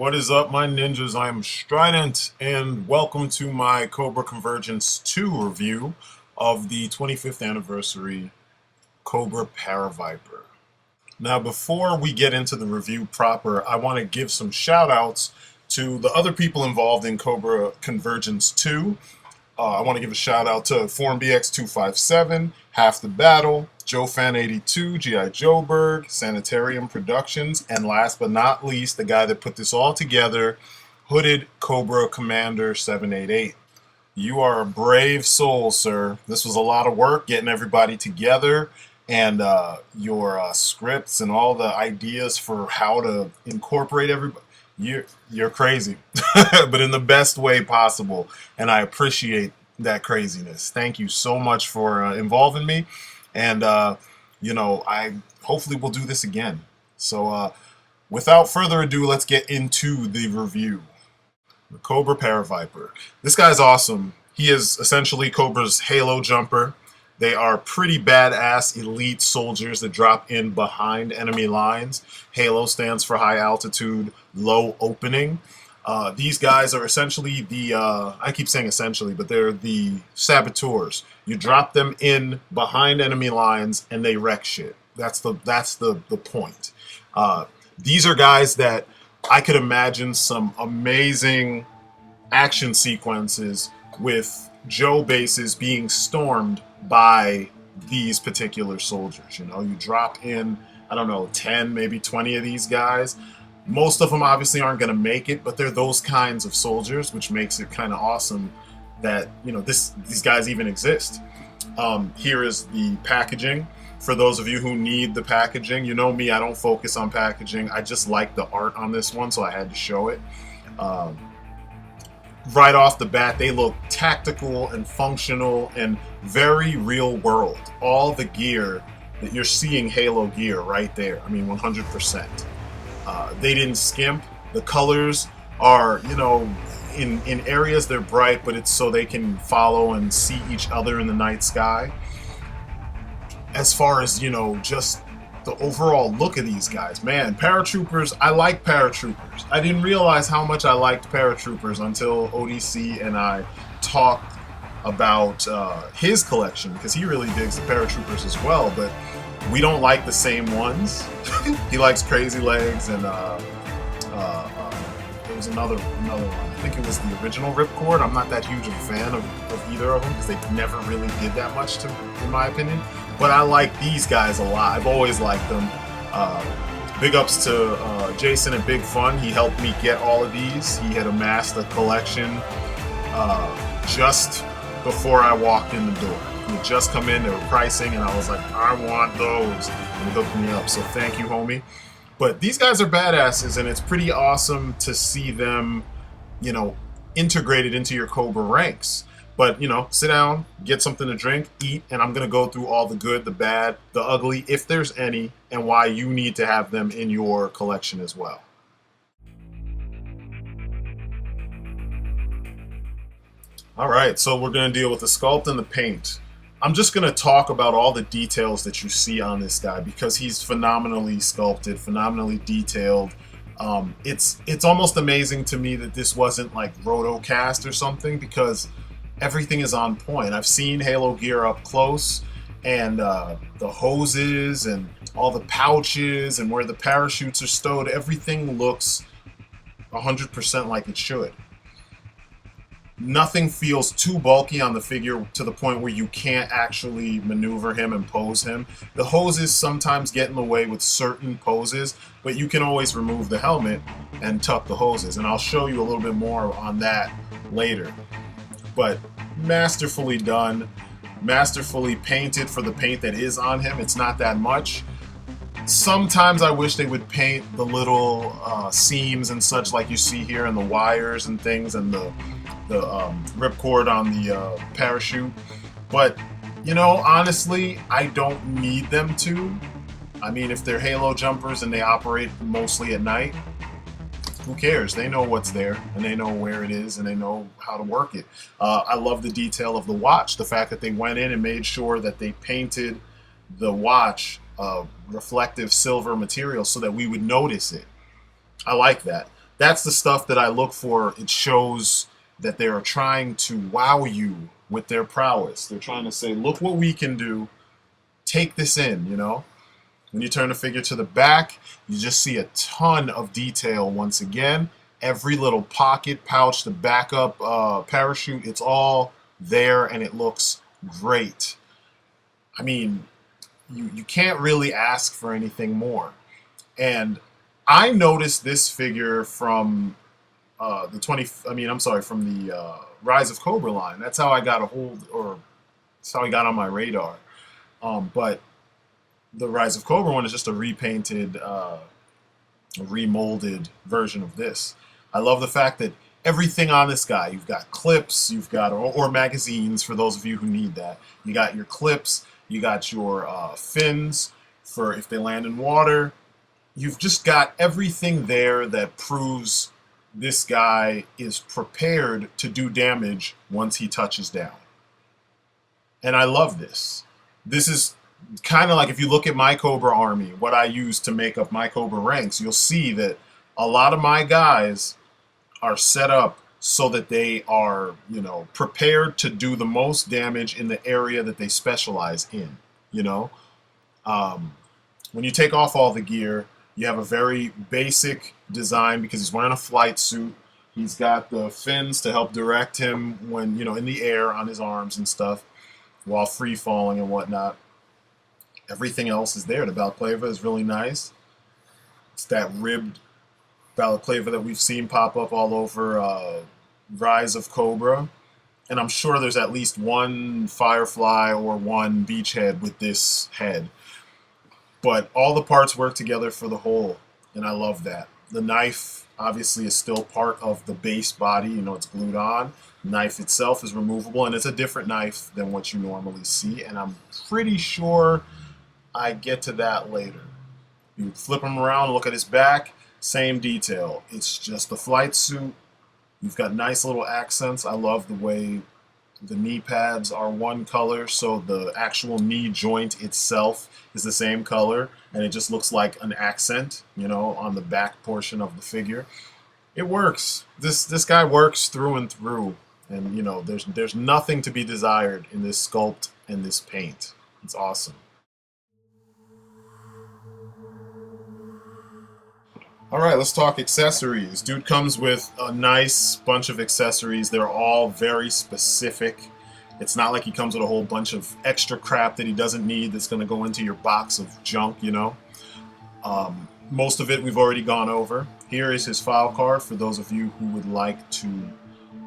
What is up, my ninjas? I am STRYDENT, and welcome to my Cobra Convergence 2 review of the 25th anniversary Cobra ParaViper. Now, before we get into the review proper, I want to give some shout outs to the other people involved in Cobra Convergence 2. I want to give a shout out to FormBX257, Half the Battle, JoeFan82, G.I. Joeberg, Sanitarium Productions, and last but not least, the guy that put this all together, Hooded Cobra Commander 788. You are a brave soul, sir. This was a lot of work getting everybody together, and your scripts and all the ideas for how to incorporate everybody. You're crazy, but in the best way possible, and I appreciate that craziness. Thank you so much for involving me, and I hopefully will do this again. So without further ado, let's get into the review. The Cobra ParaViper. This guy's awesome. He is essentially Cobra's Halo jumper. They are pretty badass elite soldiers that drop in behind enemy lines. Halo stands for high altitude, low opening. These guys are essentially the, I keep saying essentially, but they're the saboteurs. You drop them in behind enemy lines and they wreck shit. That's the point. These are guys that I could imagine some amazing action sequences with Joe bases being stormed by these particular soldiers. You know, you drop in, I don't know, 10, maybe 20 of these guys. Most of them obviously aren't going to make it, but they're those kinds of soldiers, which makes it kind of awesome that, you know, these guys even exist. Here is the packaging. For those of you who need the packaging, you know me, I don't focus on packaging. I just like the art on this one, so I had to show it. Right off the bat, they look tactical and functional and very real world. All the gear that you're seeing, Halo gear right there. I mean, 100%. They didn't skimp. The colors are, you know, in areas they're bright, but it's so they can follow and see each other in the night sky. As far as, you know, just the overall look of these guys, man, paratroopers, I like paratroopers. I didn't realize how much I liked paratroopers until ODC and I talked about his collection, because he really digs the paratroopers as well, but we don't like the same ones. He likes Crazy Legs, and there was another one. I think it was the original Ripcord. I'm not that huge of a fan of either of them because they never really did that much, in my opinion. But I like these guys a lot. I've always liked them. Big ups to Jason at Big Fun. He helped me get all of these. He had amassed a collection just before I walked in the door. He had just come in, they were pricing, and I was like, I want those. And he hooked me up, so thank you, homie. But these guys are badasses, and it's pretty awesome to see them, you know, integrated into your Cobra ranks. But, you know, sit down, get something to drink, eat, and I'm going to go through all the good, the bad, the ugly, if there's any, and why you need to have them in your collection as well. All right, so we're going to deal with the sculpt and the paint. I'm just going to talk about all the details that you see on this guy because he's phenomenally sculpted, phenomenally detailed. It's almost amazing to me that this wasn't like rotocast or something, because everything is on point. I've seen Halo gear up close, and the hoses and all the pouches and where the parachutes are stowed, everything looks 100% like it should. Nothing feels too bulky on the figure to the point where you can't actually maneuver him and pose him. The hoses sometimes get in the way with certain poses, but you can always remove the helmet and tuck the hoses, and I'll show you a little bit more on that later. But masterfully done, masterfully painted for the paint that is on him. It's not that much. Sometimes I wish they would paint the little seams and such like you see here, and the wires and things, and the ripcord on the parachute. But, you know, honestly, I don't need them to. I mean, if they're Halo jumpers and they operate mostly at night, who cares? They know what's there, and they know where it is, and they know how to work it. I love the detail of the watch, the fact that they went in and made sure that they painted the watch reflective silver material so that we would notice it. I like that. That's the stuff that I look for. It shows that they are trying to wow you with their prowess. They're trying to say, look what we can do. Take this in, you know? When you turn the figure to the back, you just see a ton of detail once again. Every little pocket, pouch, the backup parachute, it's all there and it looks great. I mean, you can't really ask for anything more. And I noticed this figure from from the Rise of Cobra line. That's how I got a hold, or that's how I got on my radar. But the Rise of Cobra one is just a repainted, remolded version of this. I love the fact that everything on this guy, you've got clips, you've got, or magazines for those of you who need that. You got your clips, you got your fins for if they land in water. You've just got everything there that proves this guy is prepared to do damage once he touches down. And I love this. This is kind of like if you look at my Cobra army, what I use to make up my Cobra ranks, you'll see that a lot of my guys are set up so that they are, you know, prepared to do the most damage in the area that they specialize in, you know. When you take off all the gear, you have a very basic design because he's wearing a flight suit. He's got the fins to help direct him when, you know, in the air on his arms and stuff while free falling and whatnot. Everything else is there. The balaclava is really nice. It's that ribbed balaclava that we've seen pop up all over Rise of Cobra. And I'm sure there's at least one Firefly or one Beachhead with this head. But all the parts work together for the whole, and I love that. The knife, obviously, is still part of the base body. You know, it's glued on. The knife itself is removable, and it's a different knife than what you normally see, and I'm pretty sure I get to that later. You flip him around, look at his back, same detail. It's just the flight suit. You've got nice little accents. I love the way the knee pads are one color, so the actual knee joint itself is the same color, and it just looks like an accent, you know, on the back portion of the figure. It works. This guy works through and through, and you know, there's nothing to be desired in this sculpt and this paint. It's awesome. Alright, let's talk accessories. Dude comes with a nice bunch of accessories. They're all very specific. It's not like he comes with a whole bunch of extra crap that he doesn't need that's going to go into your box of junk, you know. Most of it we've already gone over. Here is his file card for those of you who would like to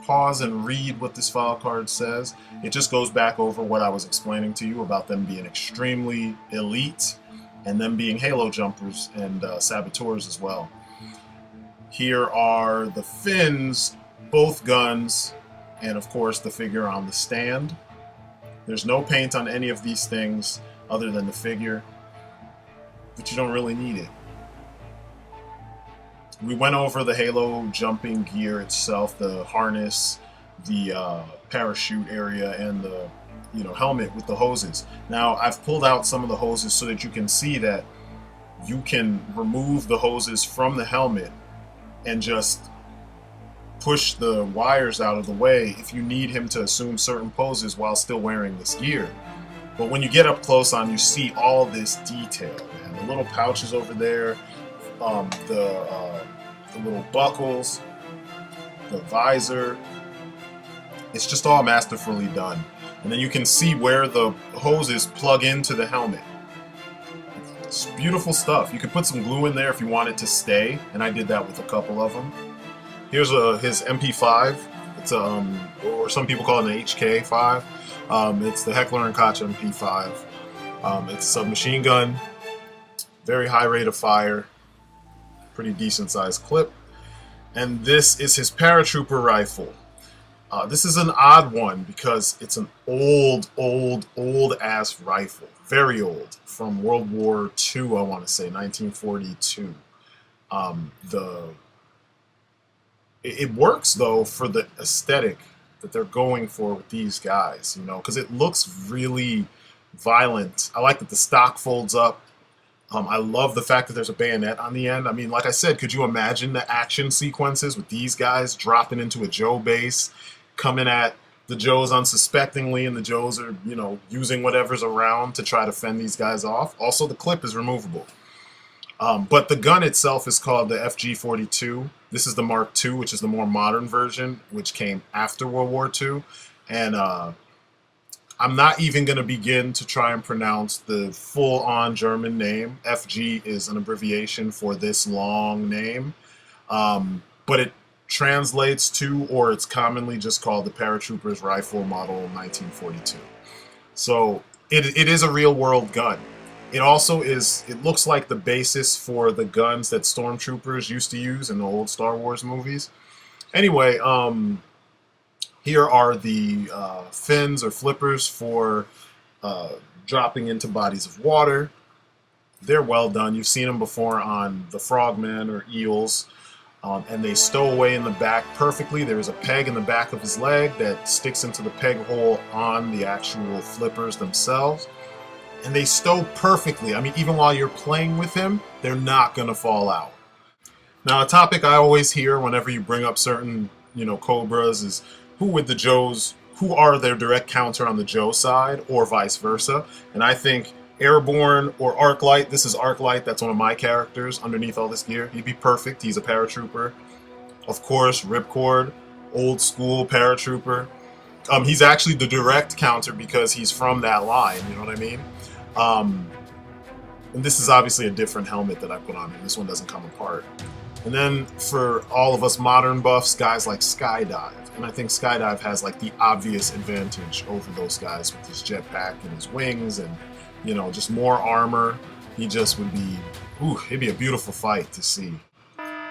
pause and read what this file card says. It just goes back over what I was explaining to you about them being extremely elite and them being halo jumpers and saboteurs as well. Here are the fins, both guns, and of course the figure on the stand. There's no paint on any of these things other than the figure, but you don't really need it. We went over the halo jumping gear itself, the harness, the parachute area, and the helmet with the hoses. Now I've pulled out some of the hoses so that you can see that you can remove the hoses from the helmet and just push the wires out of the way if you need him to assume certain poses while still wearing this gear. But when you get up close on, you see all this detail, man. The little pouches over there, the little buckles, the visor. It's just all masterfully done. And then you can see where the hoses plug into the helmet. It's beautiful stuff. You could put some glue in there if you want it to stay, and I did that with a couple of them. Here's his MP5. It's or some people call it an HK5. It's the Heckler & Koch MP5. It's a submachine gun, very high rate of fire, pretty decent sized clip. And this is his paratrooper rifle. This is an odd one because it's an old ass rifle. Very old. From World War II, I want to say, 1942. It works, though, for the aesthetic that they're going for with these guys, you know, because it looks really violent. I like that the stock folds up. I love the fact that there's a bayonet on the end. I mean, like I said, could you imagine the action sequences with these guys dropping into a Joe base, coming at the Joes unsuspectingly, and the Joes are, you know, using whatever's around to try to fend these guys off. Also, the clip is removable. But the gun itself is called the FG-42. This is the Mark II, which is the more modern version, which came after World War II. And I'm not even going to begin to try and pronounce the full-on German name. FG is an abbreviation for this long name. But it translates to, or it's commonly just called the Paratroopers Rifle Model 1942. So it is a real-world gun. It also is, it looks like the basis for the guns that stormtroopers used to use in the old Star Wars movies. Anyway, here are the fins or flippers for dropping into bodies of water. They're well done. You've seen them before on the frogmen or eels. And they stow away in the back perfectly. There is a peg in the back of his leg that sticks into the peg hole on the actual flippers themselves. And they stow perfectly. I mean, even while you're playing with him, they're not going to fall out. Now, a topic I always hear whenever you bring up certain, you know, Cobras is who would the Joes, who are their direct counter on the Joe side or vice versa. And I think Airborne or Arclight, this is Arclight, that's one of my characters underneath all this gear. He'd be perfect. He's a paratrooper. Of course, Ripcord, old school paratrooper. He's actually the direct counter because he's from that line, you know what I mean? And this is obviously a different helmet that I put on here. This one doesn't come apart. And then for all of us modern buffs, guys like Skydive. And I think Skydive has like the obvious advantage over those guys with his jetpack and his wings and, you know, just more armor. He just would be, it'd be a beautiful fight to see.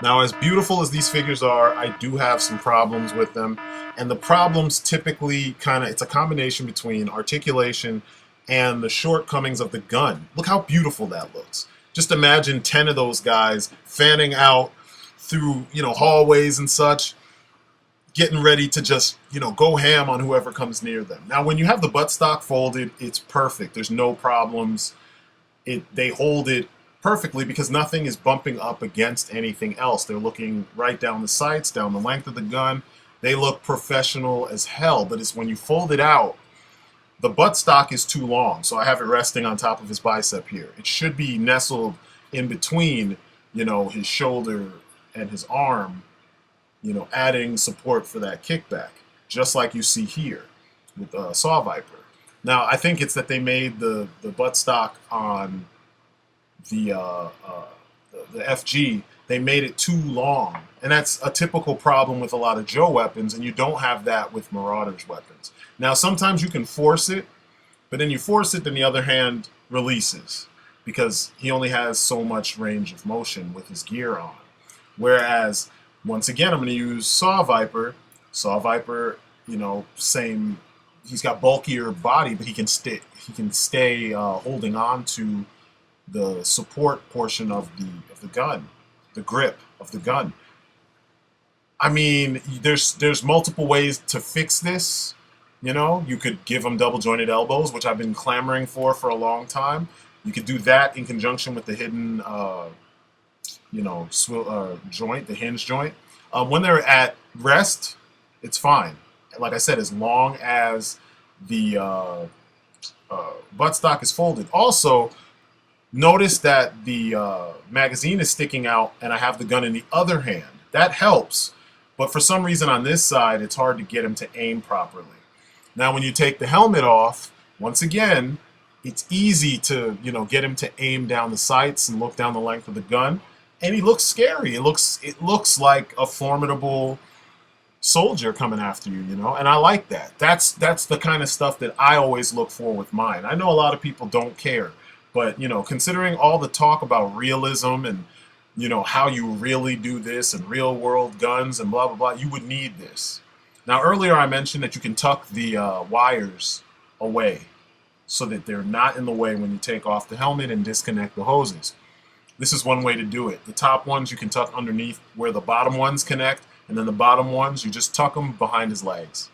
Now, as beautiful as these figures are, I do have some problems with them. And the problems typically it's a combination between articulation and the shortcomings of the gun. Look how beautiful that looks. Just imagine 10 of those guys fanning out through, you know, hallways and such, getting ready to just, you know, go ham on whoever comes near them. Now, when you have the buttstock folded, it's perfect. There's no problems. They hold it perfectly because nothing is bumping up against anything else. They're looking right down the sights, down the length of the gun. They look professional as hell, but it's when you fold it out, the buttstock is too long, so I have it resting on top of his bicep here. It should be nestled in between, you know, his shoulder and his arm, you know, adding support for that kickback, just like you see here with STRYDENT. Now, I think it's that they made the buttstock on the FG, they made it too long. And that's a typical problem with a lot of Joe weapons, and you don't have that with Marauder's weapons. Now, sometimes you can force it, but then you force it, then the other hand releases because he only has so much range of motion with his gear on. Whereas, once again, I'm going to use STRYDENT. STRYDENT, you know, same, he's got bulkier body, but he can stay holding on to the support portion of the gun, the grip of the gun. I mean, there's multiple ways to fix this. You know, you could give him double jointed elbows, which I've been clamoring for a long time. You could do that in conjunction with the hidden, you know, joint, the hinge joint. When they're at rest, it's fine. Like I said, as long as the buttstock is folded. Also, notice that the magazine is sticking out and I have the gun in the other hand. That helps, but for some reason on this side, it's hard to get him to aim properly. Now, when you take the helmet off, once again, it's easy to, you know, get him to aim down the sights and look down the length of the gun, and he looks scary. It looks like a formidable soldier coming after you, you know, and I like that. That's the kind of stuff that I always look for with mine. I know a lot of people don't care, but, you know, considering all the talk about realism and, you know, how you really do this and real world guns and blah, blah, blah, you would need this. Now, earlier I mentioned that you can tuck the wires away so that they're not in the way when you take off the helmet and disconnect the hoses. This is one way to do it. The top ones you can tuck underneath where the bottom ones connect, and then the bottom ones, you just tuck them behind his legs.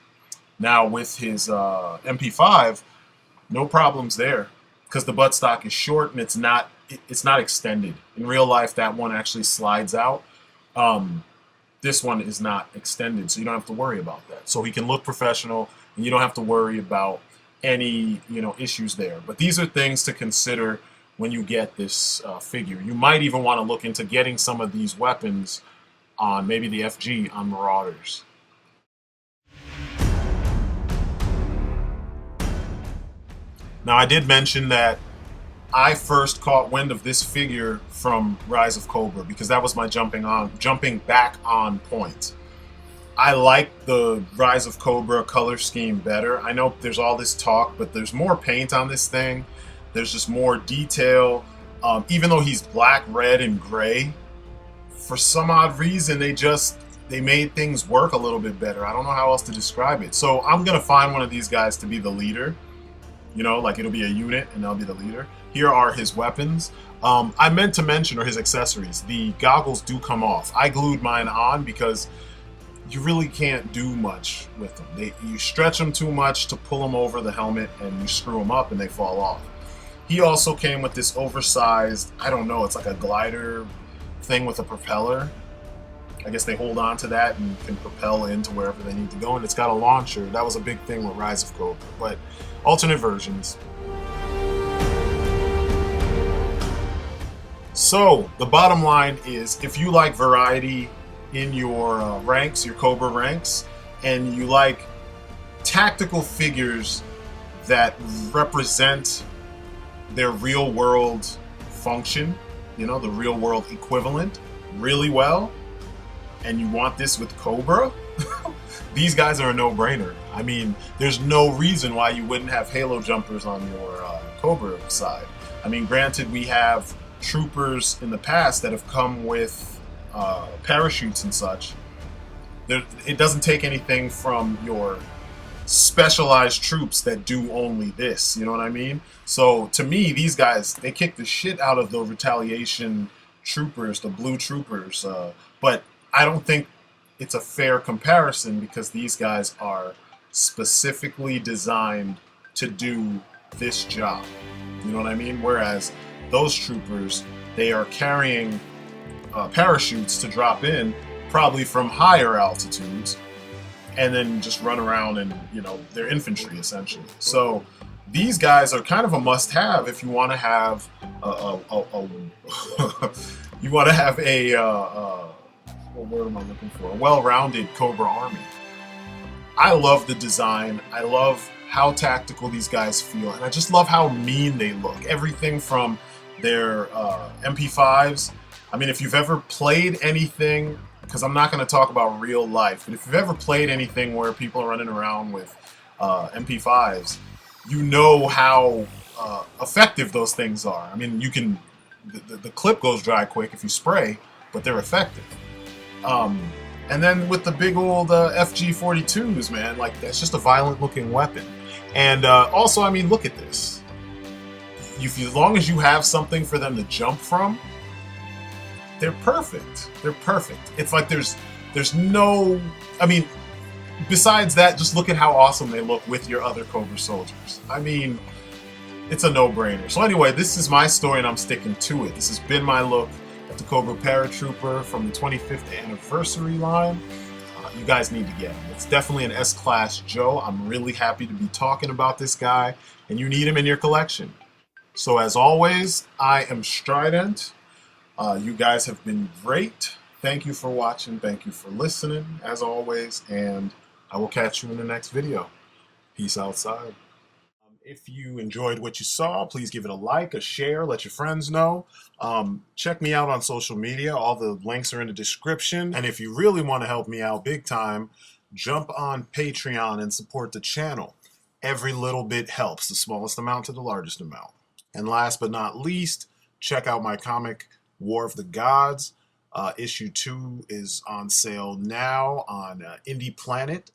Now, with his MP5, no problems there because the buttstock is short and it's not it's not extended. In real life, that one actually slides out. This one is not extended, so you don't have to worry about that. So he can look professional, and you don't have to worry about any issues there. But these are things to consider when you get this figure. You might even want to look into getting some of these weapons on maybe the FG on Marauders. Now, I did mention that I first caught wind of this figure from Rise of Cobra because that was my jumping back on point. I like the Rise of Cobra color scheme better. I know there's all this talk, but there's more paint on this thing. There's just more detail. Even though he's black, red, and gray, for some odd reason, they made things work a little bit better. I don't know how else to describe it. So I'm gonna find one of these guys to be the leader. Like it'll be a unit and they'll be the leader. Here are his weapons. I meant to mention, or his accessories, the goggles do come off. I glued mine on because you really can't do much with them. You stretch them too much to pull them over the helmet and you screw them up and they fall off. He also came with this oversized, I don't know, it's like a glider thing with a propeller. I guess they hold on to that and can propel into wherever they need to go, and it's got a launcher. That was a big thing with Rise of Cobra, but alternate versions. So the bottom line is, if you like variety in your ranks, your Cobra ranks, and you like tactical figures that represent their real world function, the real world equivalent really well, and you want this with Cobra, these guys are a no-brainer. I mean, there's no reason why you wouldn't have Halo jumpers on your Cobra side. I mean, granted, we have troopers in the past that have come with parachutes and such. It doesn't take anything from your specialized troops that do only this, you know what I mean? So to me, these guys, they kick the shit out of the retaliation troopers, the blue troopers, but I don't think it's a fair comparison because these guys are specifically designed to do this job, you know what I mean? Whereas those troopers, they are carrying parachutes to drop in, probably from higher altitudes, and then just run around and, they're infantry essentially. So these guys are kind of a must-have if you want to have what word am I looking for? A well-rounded Cobra army. I love the design. I love how tactical these guys feel, and I just love how mean they look. Everything from their MP5s. I mean, if you've ever played anything, because I'm not going to talk about real life, but if you've ever played anything where people are running around with MP5s, you know how effective those things are. I mean, the clip goes dry quick if you spray, but they're effective. And then with the big old FG-42s, man, like, that's just a violent looking weapon. And also, I mean, look at this. As long as you have something for them to jump from, they're perfect. They're perfect. It's like there's no, I mean, besides that, just look at how awesome they look with your other Cobra soldiers. I mean, it's a no-brainer. So anyway, this is my story and I'm sticking to it. This has been my look at the Cobra Paratrooper from the 25th anniversary line. You guys need to get him. It's definitely an S-Class Joe. I'm really happy to be talking about this guy, and you need him in your collection. So as always, I am STRYDENT. You guys have been great. Thank you for watching. Thank you for listening, as always, and I will catch you in the next video. Peace outside. If you enjoyed what you saw, please give it a like, a share, let your friends know. Check me out on social media. All the links are in the description. And if you really want to help me out big time, jump on Patreon and support the channel. Every little bit helps, the smallest amount to the largest amount. And last but not least, check out my comic, War of the Gods. Issue 2 is on sale now on Indie Planet,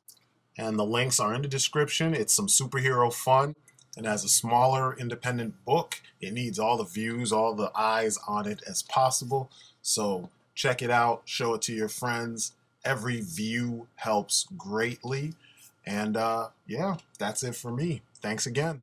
and the links are in the description. It's some superhero fun, and as a smaller independent book, it needs all the views, all the eyes on it as possible. So check it out, show it to your friends. Every view helps greatly. And yeah, that's it for me. Thanks again.